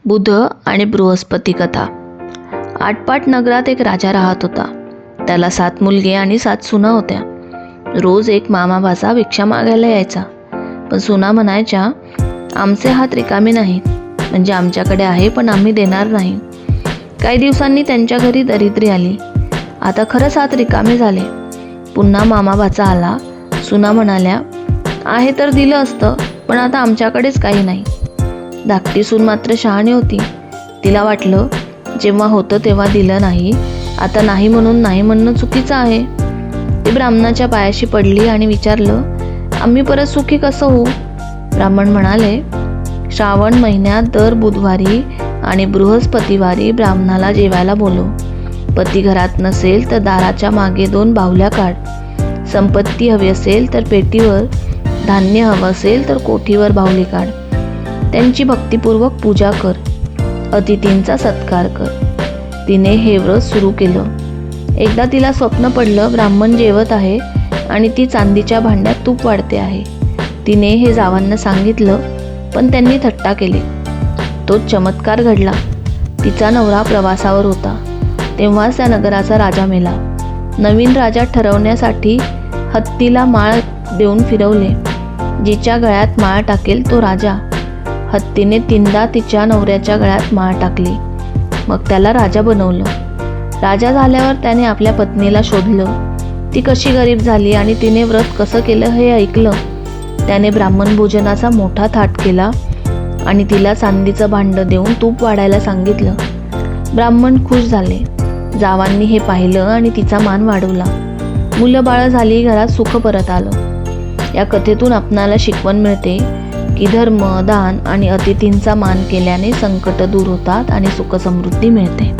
बुध आणि बृहस्पती कथा। आटपाट नगरात एक राजा राहत होता। त्याला 7 मुलगे आणि 7 सुना होत्या। रोज एक मामाभाचा भिक्षा मागायला यायचा, पण सुना म्हणायच्या, आमचे हात रिकामे नाहीत, म्हणजे आमच्याकडे आहे पण आम्ही देणार नाही। काही दिवसांनी त्यांच्या घरी दरिद्री आली। आता खरंच हात रिकामे झाले। पुन्हा मामाभाचा आला। सुना म्हणाल्या, आहे तर दिलं असतं, पण आता आमच्याकडेच काही नाही। धाकटी सून मात्र शहाणी होती। तिला वाटलं, जेव्हा होतं तेव्हा दिलं नाही, आता नाही म्हणून नाही म्हणणं चुकीचं आहे। ती ब्राह्मणाच्या पायाशी पडली आणि विचारलं, आम्ही परत सुखी कसं होऊ? ब्राह्मण म्हणाले, श्रावण महिन्यात दर बुधवारी आणि बृहस्पतिवारी ब्राह्मणाला जेवायला बोलव। पती घरात नसेल तर दाराच्या मागे 2 बाहुल्या काढ। संपत्ती हवी असेल तर पेटीवर, धान्य हवं असेल तर कोठीवर बाहुली काढ। त्यांची भक्तिपूर्वक पूजा कर, अतिथींचा सत्कार कर। तिने हे व्रत सुरू केलं। एकदा तिला स्वप्न पडलं, ब्राह्मण जेवत आहे आणि ती चांदीच्या भांड्यात तूप वाढते आहे। तिने हे जावांना सांगितलं, पण त्यांनी थट्टा केली। तो चमत्कार घडला। तिचा नवरा प्रवासावर होता, तेव्हाच त्या नगराचा राजा मेला। नवीन राजा ठरवण्यासाठी हत्तीला माळ देऊन फिरवले। जिच्या गळ्यात माळ टाकेल तो राजा। हत्तीने 3दा तिच्या नवऱ्याच्या गळ्यात माळ टाकली, मग त्याला राजा बनवलं। राजा झाल्यावर त्याने आपल्या पत्नीला शोधलं। ती कशी गरीब झाली आणि तिने व्रत कसं केलं हे ऐकलं। त्याने ब्राह्मण भोजनाचा मोठा थाट केला आणि तिला चांदीचं भांडं देऊन तूप वाढायला सांगितलं। ब्राह्मण खुश झाले। जावांनी हे पाहिलं आणि तिचा मान वाढवला। मुलं बाळं झाली, घरात सुख परत आलं। या कथेतून आपणाला शिकवण मिळते की धर्म, दान आणि अतिथींचा मान केल्याने संकट दूर होतात आणि सुख समृद्धी मिळते।